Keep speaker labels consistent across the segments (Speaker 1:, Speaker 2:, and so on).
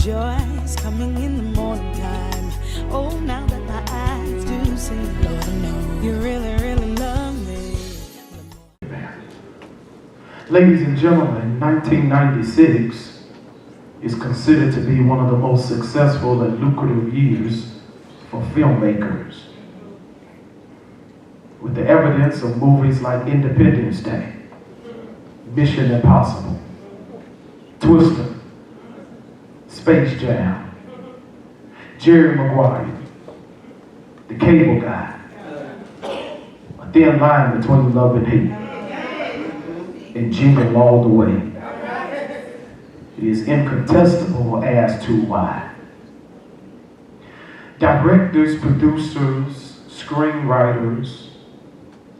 Speaker 1: joy is coming in the morning time. Oh, now that my eyes do see, Lord, I know you really, really love me.
Speaker 2: Ladies and gentlemen, 1996 is considered to be one of the most successful and lucrative years for filmmakers, with the evidence of movies like Independence Day, Mission Impossible, Twister, Space Jam, Jerry Maguire, The Cable Guy, A Thin Line Between Love and Hate, and Jingle All the Way. It is incontestable as to why. Directors, producers, screenwriters,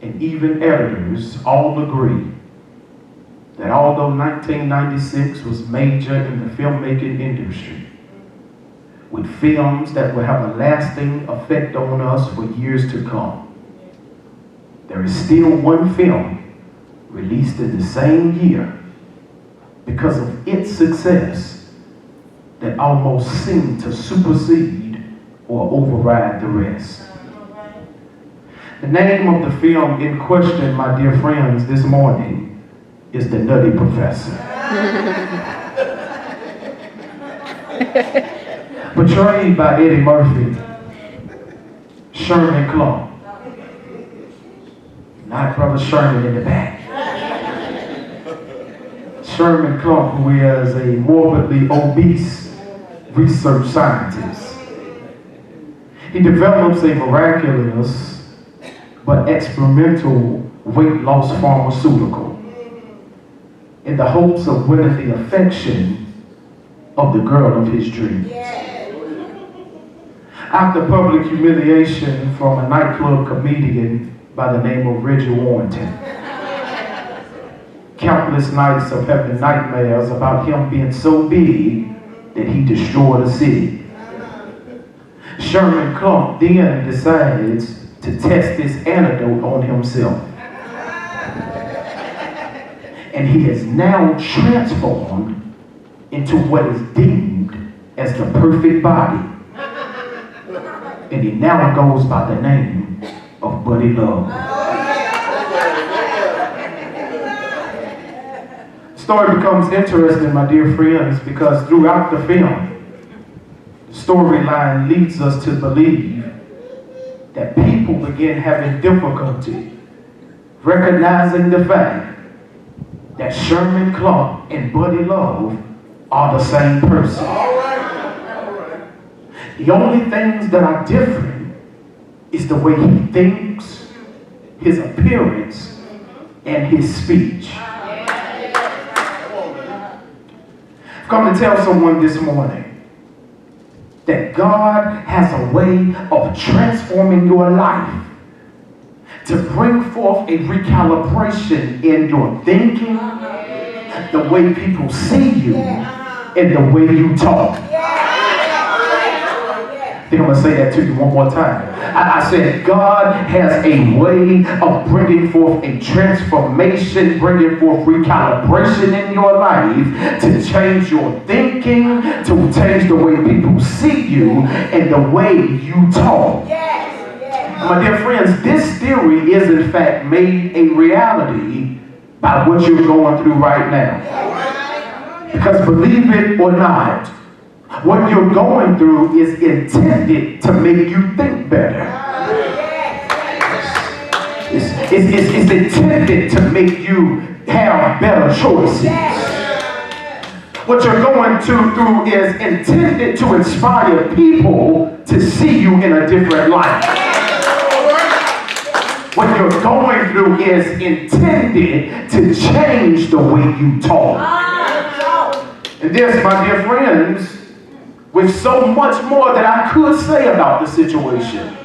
Speaker 2: and even editors all agree that although 1996 was major in the filmmaking industry, with films that will have a lasting effect on us for years to come, there is still one film released in the same year because of its success that almost seemed to supersede or override the rest. The name of the film in question, my dear friends, this morning is The Nutty Professor. Portrayed by Eddie Murphy, Sherman Klump, not Brother Sherman in the back. Sherman Klump, who is a morbidly obese research scientist. He develops a miraculous but experimental weight loss pharmaceutical in the hopes of winning the affection of the girl of his dreams. After public humiliation from a nightclub comedian by the name of Reggie Warrington, countless nights of having nightmares about him being so big that he destroyed a city, Sherman Klump then decides to test this antidote on himself. And he is now transformed into what is deemed as the perfect body. And he now goes by the name of Buddy Love. The story becomes interesting, my dear friends, because throughout the film, the storyline leads us to believe that people begin having difficulty recognizing the fact that Sherman Klump and Buddy Love are the same person. The only things that are different is the way he thinks, his appearance, and his speech. I've come to tell someone this morning that God has a way of transforming your life to bring forth a recalibration in your thinking, the way people see you, and the way you talk. I think I'm going to say that to you one more time. I said God has a way of bringing forth a transformation, bringing forth recalibration in your life to change your thinking, to change the way people see you, and the way you talk. My dear friends, this theory is in fact made a reality by what you're going through right now. Because believe it or not, what you're going through is intended to make you think better. It's intended to make you have better choices. What you're going through is intended to inspire people to see you in a different light. What you're going through is intended to change the way you talk. And this, my dear friends, with so much more that I could say about the situation,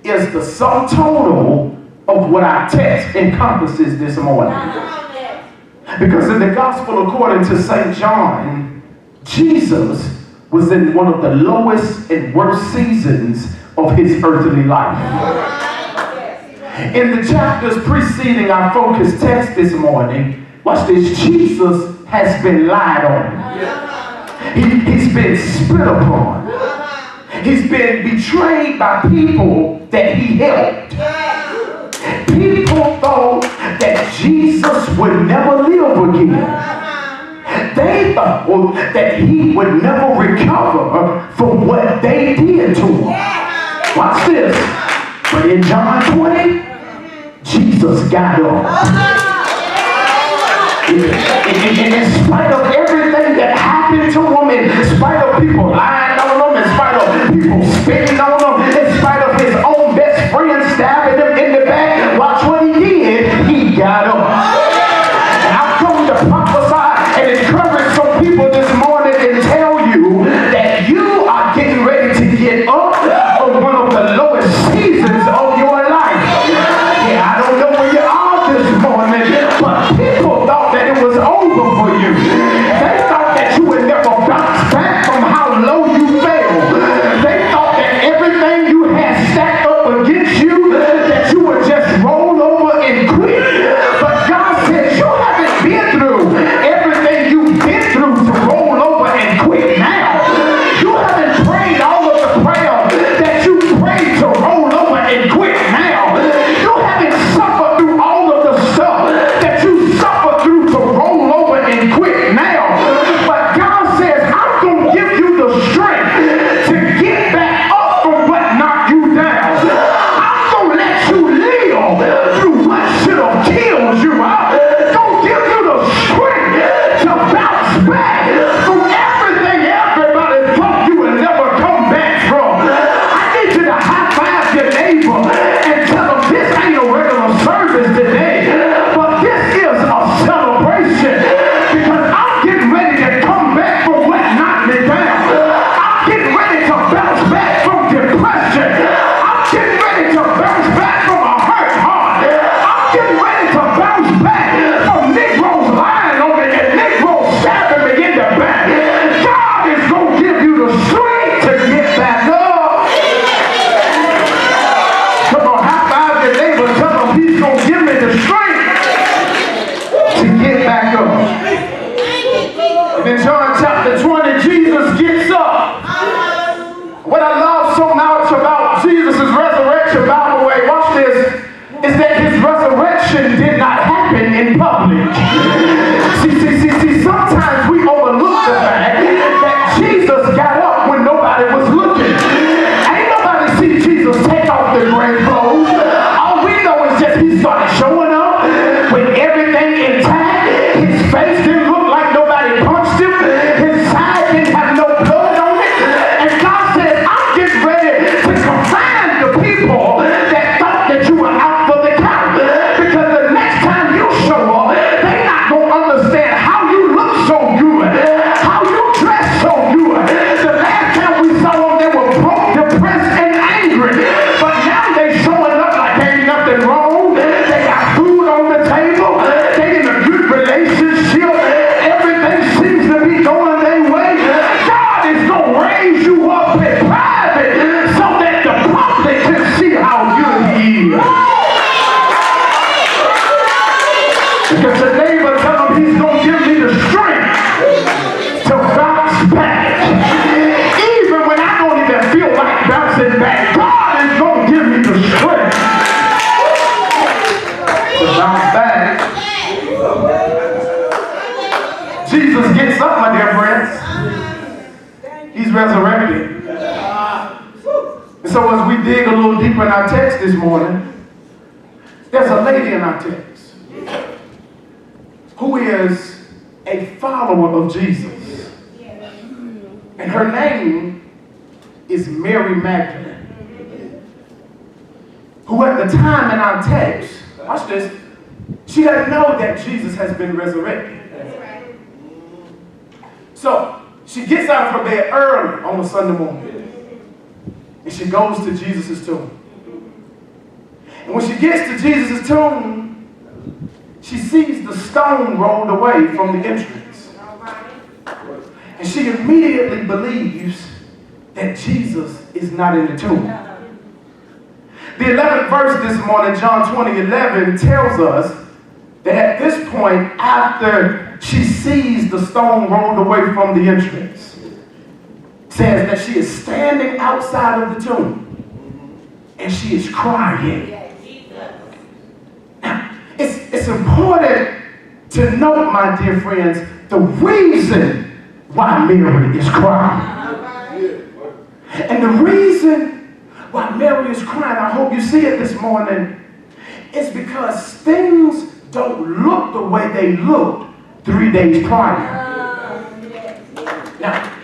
Speaker 2: is the sum total of what our text encompasses this morning. Because in the gospel according to St. John, Jesus was in one of the lowest and worst seasons of his earthly life. In the chapters preceding our focus text this morning, watch this, Jesus has been lied on. He's He's been spit upon. He's been betrayed by people that he helped. People thought that Jesus would never live again. They thought that he would never recover from what they did to him. Watch this. But in John 20, Jesus got up. In spite of everything that happened to him, in spite of people lying on him, in spite of people spitting on him, in spite of his own best friend stabbing him in the back, watch what he did. He got up. And I've come to prophesy and encourage some people this morning and tell you that you are getting ready to get up from one of the lowest seasons of your life. Yeah, I don't know where you are this morning, but people thought that it was over for you. They thought that you would never bounce back from how low you fell. They thought that everything you had stacked up against you, that you would just roll over and quit. But God said you haven't been through everything you've been through to roll over and quit now. You haven't prayed all of the prayer that you prayed to roll over and quit now. You haven't suffered through all of the stuff that you suffered through to roll over and quit now. But God says, I'm going to give you the strength to get back up from what knocked you down. I'm going to let you live through what should have killed you. I'm going to give you the strength to bounce back from everything everybody thought you would never come back from. I need you to high five your neighbor and tell them this ain't a regular service today, but this is a celebration because I'm getting ready to come back from what knocked me down. I'm getting ready to bounce back from depression. I'm getting ready to bounce back from a hurt heart. I'm getting ready to bounce back from Negroes lying on me and Negroes stabbing me in the back. God is going to give you the strength to get back up. Come on, high five your neighbor. Tell him he's going to give me the strength to get back up. And in John chapter 20, Jesus gets up. What I love so much about Jesus' resurrection, Bibleway, watch this, is that his resurrection did not happen in public. See, sometimes we overlook the fact that Jesus got up when nobody was looking. Ain't nobody see Jesus take off the grave clothes. All we know is just he started showing up with everything intact. His face didn't look like nobody punched him. His side didn't have no blood on it. And God said, I'm getting ready to confine the people that thought that you were out for the count. Because the next time you show up, they're not going to understand how you look so good, how you dress so good. The last time we saw them, they were broke, depressed, and angry. But now they showing up like ain't nothing wrong. They got food on the table. They in a good relationship. Everything seems to be going their way. God is going to raise you up in private so that the public can see how good he is. Because the neighbor tell him he's going to give me the strength to bounce back. Even when I don't even feel like bouncing back, God is going to give me the strength to bounce back. Jesus gets up, my dear friends. He's resurrected. And so as we dig a little deeper in our text this morning, there's a lady in our text who is a follower of Jesus. And her name is Mary Magdalene, who at the time in our text, watch this, she doesn't know that Jesus has been resurrected. So she gets out of her bed early on a Sunday morning and she goes to Jesus' tomb. And when she gets to Jesus' tomb, she sees the stone rolled away from the entrance. And she immediately believes that Jesus is not in the tomb. The 11th verse this morning, John 20:11, tells us that at this point, after she sees the stone rolled away from the entrance, says that she is standing outside of the tomb and she is crying. Now, it's important to note, my dear friends, the reason why Mary is crying. And the reason why Mary is crying, I hope you see it this morning, is because things don't look the way they looked 3 days prior. Now,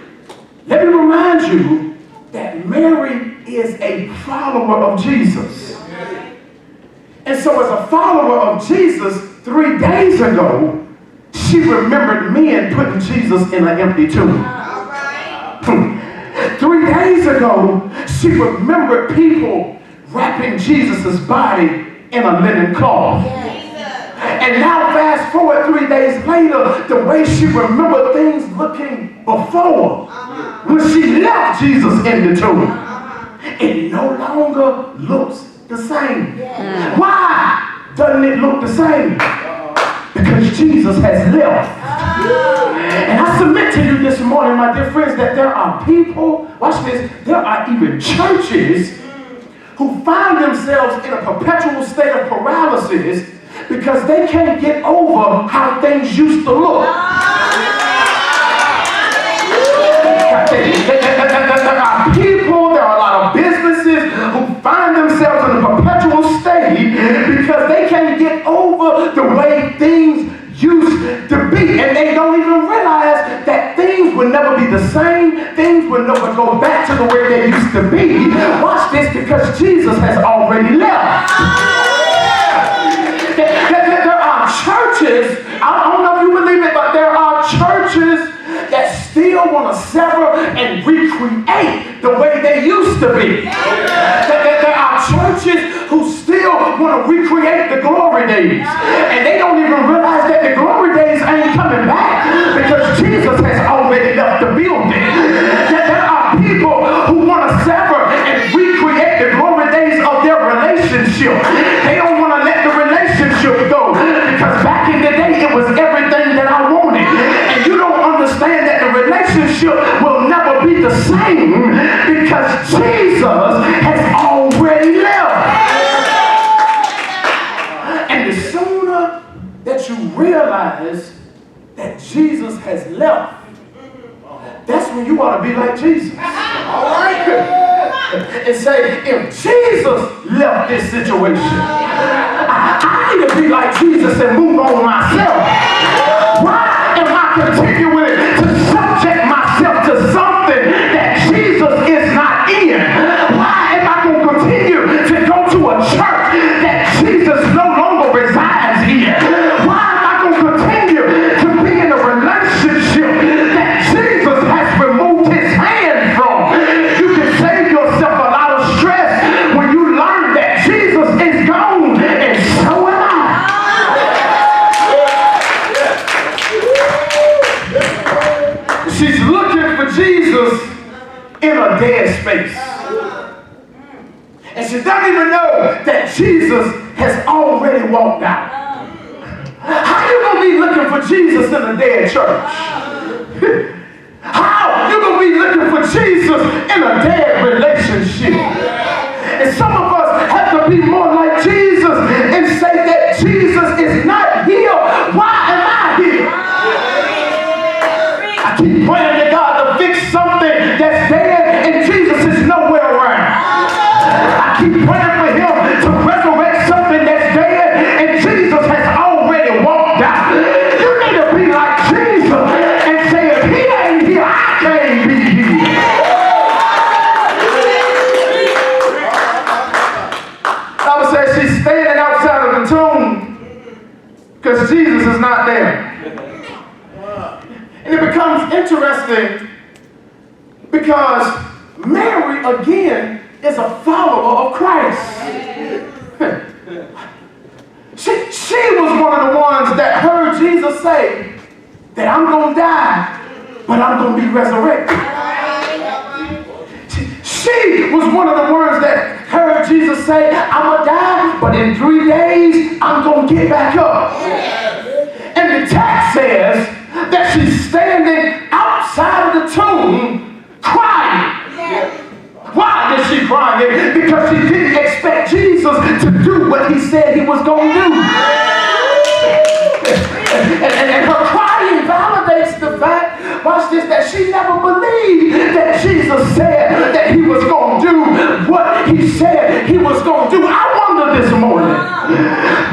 Speaker 2: let me remind you that Mary is a follower of Jesus. And so as a follower of Jesus, 3 days ago, she remembered men putting Jesus in an empty tomb. 3 days ago, she remembered people wrapping Jesus' body in a linen cloth. And now fast forward 3 days later, the way she remembered things looking before, when she left Jesus in the tomb, it no longer looks the same. Why doesn't it look the same? Because Jesus has left. And I submit to you this morning, my dear friends, that there are people, watch this, there are even churches who find themselves in a perpetual state of paralysis because they can't get over how things used to look. There are people, there are a lot of businesses who find themselves in a perpetual state because they can't get over the way things used to be. And they don't even realize that things will never be the same. Things will never go back to the way they used to be. Watch this, because Jesus has already left. There are churches, I don't know if you believe it, but there are churches that still want to sever and recreate the way they used to be. There are churches who still want to recreate the glory days. And they don't even realize that the glory days ain't coming back because Jesus has already left the building. There are people who want to sever and recreate the glory days of their relationship. They don't want to let the relationship go because back in the day it was everything that I wanted. And you don't understand that the relationship will never be the same because Jesus has already left. And the sooner that you realize that Jesus has left, that's when you ought to be like Jesus. All right? And say, if Jesus left this situation, I need to be like Jesus and move on myself. Why am I continuing to subject myself to something that Jesus is not in? Why am I going to continue to go to a church that Jesus no longer resides in? Why am I going to continue to be in a relationship that Jesus has removed his hand from? You can save yourself a lot of stress when you learn that Jesus is gone and so am I. She's looking for Jesus in a dead space. And she doesn't even know that Jesus has already walked out. How you going to be looking for Jesus in a dead church? How you going to be looking for Jesus in a dead relationship? And some of us have to be more like Jesus and say that Jesus is not here. Why am I here? I keep praying to God to fix something that's dead and Jesus is nowhere around. I keep praying for him to resurrect something that's dead and Jesus has already walked out. You need to be like Jesus and say, if he ain't here, I can't be here. I would say she's standing outside of the tomb because Jesus is not there. And it becomes interesting because Mary, again, is a follower of Christ. She was one of the ones that heard Jesus say that I'm going to die, but I'm going to be resurrected. She was one of the ones that heard Jesus say, I'm going to die, but in 3 days, I'm going to get back up. And the text says that she's standing outside of the tomb crying. crying? Because she didn't expect Jesus to do what he said he was going to do. And her crying validates the fact, watch this, that she never believed that Jesus said that he was going to do what he said he was going to do. I wonder this morning,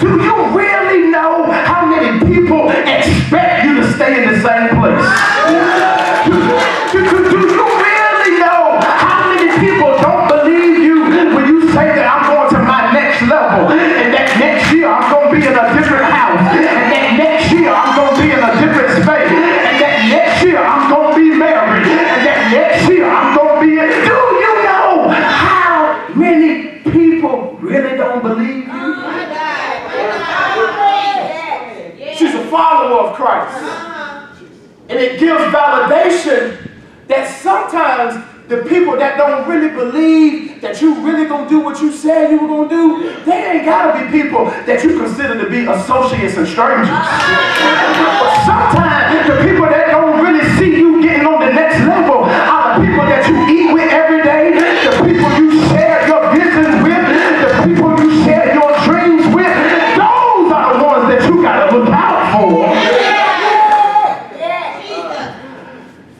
Speaker 2: do you really know how many people expect you to stay in the same place? Do you really know how many people don't believe you when you say that I'm going to my next level, and that next year I'm going to be in a different house, and that next year I'm going to be in a different space, and that next year I'm going to be married, and that next year I'm going to be in... Do you know how many people really don't believe you? She's a follower of Christ. And it gives validation that sometimes the people that don't really believe that you really gonna do what you said you were gonna do, they ain't gotta be people that you consider to be associates and strangers. But sometimes the people that don't really see you getting on the next level are the people that you eat with every day, the people you share your visions with, the people you share your dreams with. Those are the ones that you gotta look out for.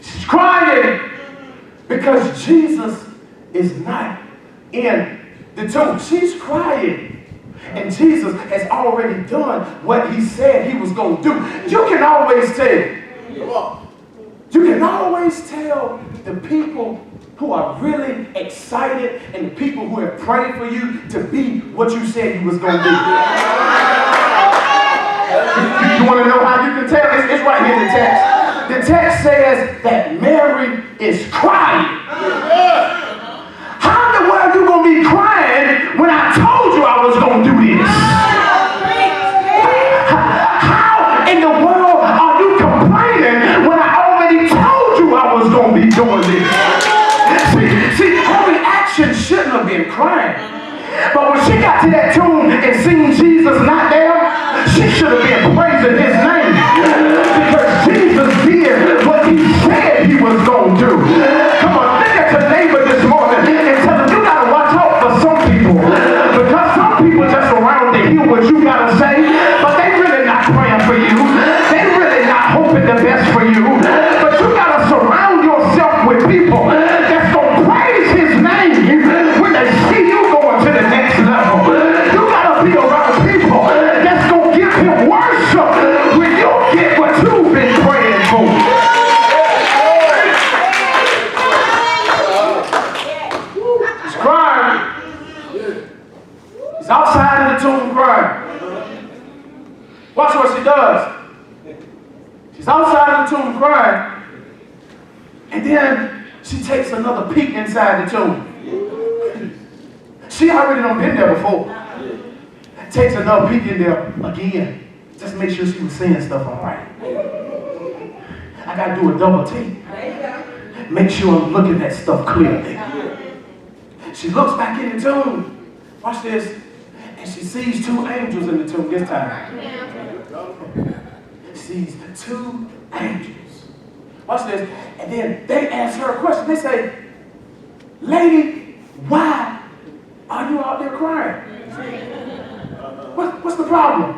Speaker 2: She's crying because Jesus is not in the tomb. She's crying. And Jesus has already done what he said he was going to do. You can always tell. You can always tell the people who are really excited and the people who have prayed for you to be what you said you was going to be. You want to know how you can tell? It's right here in the text. The text says that Mary is crying. How in the world are you going to be crying when I told you I was going to do this? How in the world are you complaining when I already told you I was going to be doing this? See, her reaction shouldn't have been crying. But when she got to that tomb and seen Jesus not there, she should have been praising his name. Because Jesus did what he said he was going to do. Come on, look at your neighbor this morning and tell him you got to watch out for some people. Because some people just around to hear what you got to say, but they really not praying for you. They really not hoping the best for you. But you got to surround yourself with people that's going to praise his name when they see you going to the next level. You got to be around people that's going to give him worship when you get what you've been praying for. She's crying. She's outside of the tomb crying. Watch what she does. She's outside of the tomb crying. And then she takes another peek inside the tomb. She already done been there before. Takes another peek in there again. Just make sure she was seeing stuff all right. I got to do a double take. Make sure I'm looking at stuff clearly. She looks back in the tomb. Watch this. And she sees two angels in the tomb this time. Sees two angels. Watch this. And then they ask her a question. They say, "Lady, why are you out there crying? What's the problem?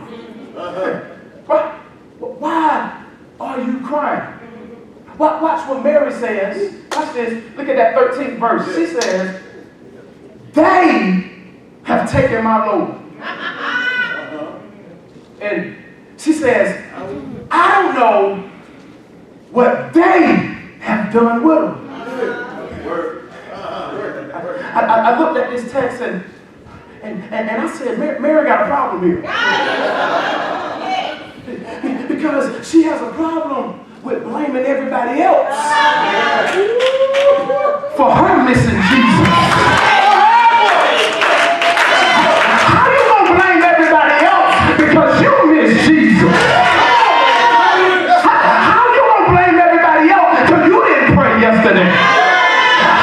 Speaker 2: Why are you crying?" Watch what Mary says. Watch this. Look at that 13th verse. She says, "They have taken my Lord." And she says, "I don't know what they have done with him." I looked at this text and I said, Mary got a problem here. Because she has a problem with blaming everybody else for her missing Jesus. How you gonna blame everybody else because you miss Jesus? How you gonna blame everybody else because you didn't pray yesterday?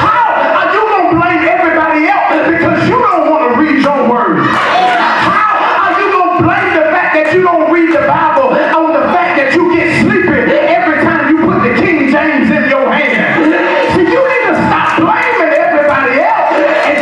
Speaker 2: How are you gonna blame everybody else because you don't want to read your word? How are you gonna blame the fact that you don't read the Bible on the fact that you get sleepy every time you put the King James in your hand? See, you need to stop blaming everybody else and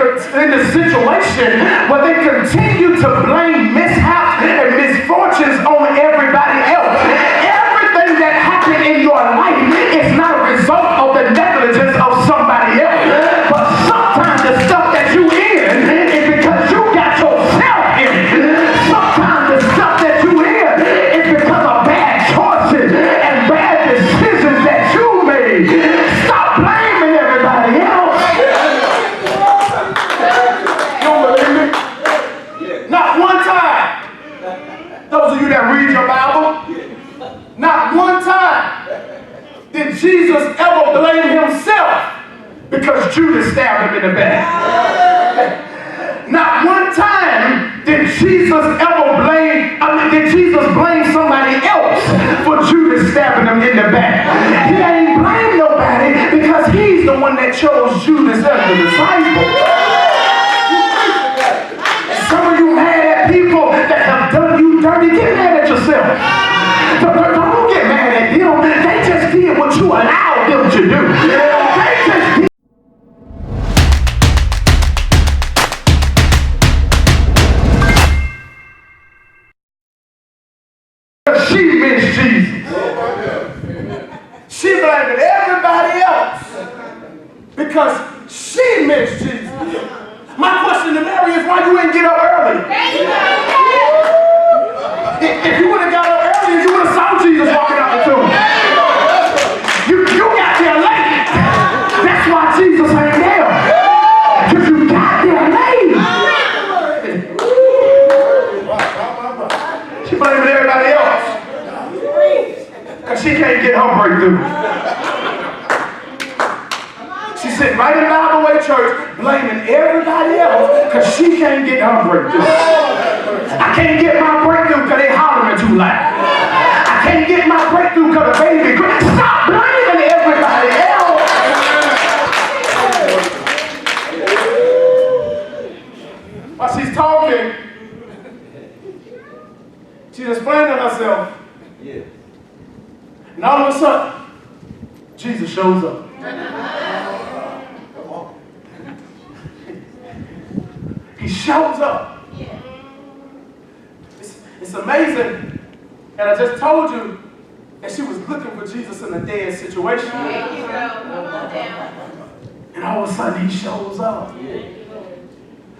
Speaker 2: in a situation where they continue to blame mishaps and misfortunes on everybody else. Everything that happened in your life is not a result of the negligence of somebody else. But sometimes the stuff that you in is because you got yourself in it. Sometimes the stuff that you in is because of bad choices and bad decisions that you made. Stop blaming everybody else. You don't believe me? Not one time. Those of you that read your Bible, not one time did Jesus ever blame himself because Judas stabbed him in the back. Not one time did Jesus blame somebody else for Judas stabbing him in the back. He ain't blame nobody because he's the one that chose Judas as the disciple. Some of you mad at people that have done you dirty. Get mad at yourself. Don't get mad at them. They just did what you allowed them to do. They just did. She missed Jesus. She blamed everybody else because she missed Jesus. My question to Mary is why you ain't get up early? If you would have got up early, you would have saw Jesus walking out the tomb. You got there late. That's why Jesus ain't there. Because you got there late. She blaming everybody else. Because she can't get her breakthrough. She's sitting right in Bibleway Church blaming everybody else because she can't get her breakthrough. I can't get my breakthrough because they hollering too loud. I can't get my breakthrough because the baby cries. Stop blaming everybody else. While she's talking, she's explaining herself. And all of a sudden, Jesus shows up. He shows up. It's amazing. And I just told you that she was looking for Jesus in a dead situation. And all of a sudden he shows up.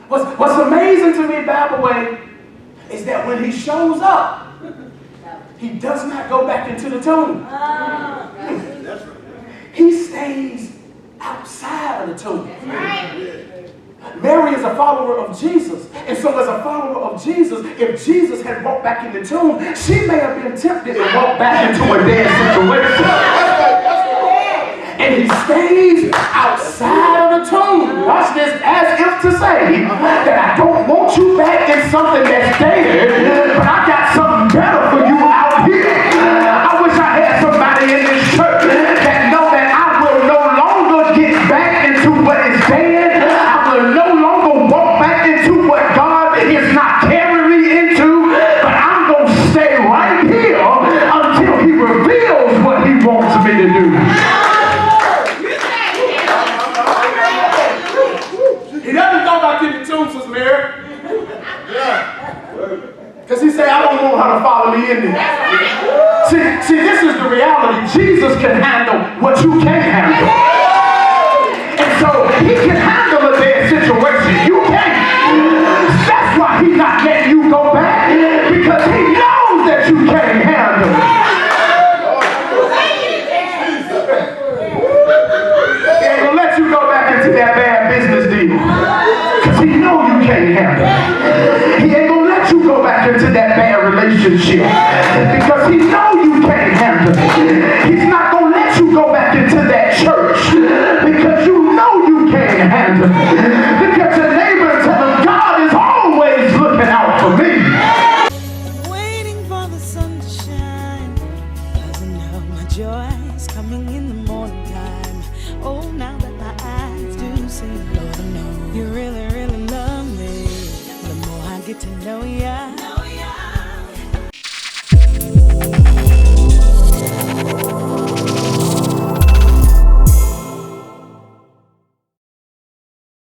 Speaker 2: What's amazing to me, Bibleway, is that when he shows up, he does not go back into the tomb. He stays outside of the tomb. Mary is a follower of Jesus. And so as a follower of Jesus, if Jesus had walked back in the tomb, she may have been tempted to walk back into a dead situation. And he stays outside of the tomb. Watch this, as if to say that I don't want you back in something that's dead, but I got something better for you out here. I wish I had somebody in this church that know that I will no longer get back into what is dead. I will no longer walk back into what God is not carrying me into, but I'm going to stay right here until he reveals what he wants me to do. He doesn't go back in the tomb, Sister Mary. Because he said, I don't want her to follow me in there. See, this is the reality. Jesus can handle what you can't handle. And so he can handle a bad situation. You can't. That's why he's not letting you go back. Because he knows that you can't handle it. He ain't going to let you go back into that bad business deal. Because he knows you can't handle it. He ain't going to let you go back into that bad relationship. Because he knows you can't handle it. He's not going to let you go back into that church. Because you know you can't handle it. Because your neighbor tell him, God is always looking out for me.
Speaker 1: Waiting for the sun to shine, 'cause I know my joy is coming in the morning time. Oh, now that my eyes do see, Lord, I know you really, really love me. The more I get to know you,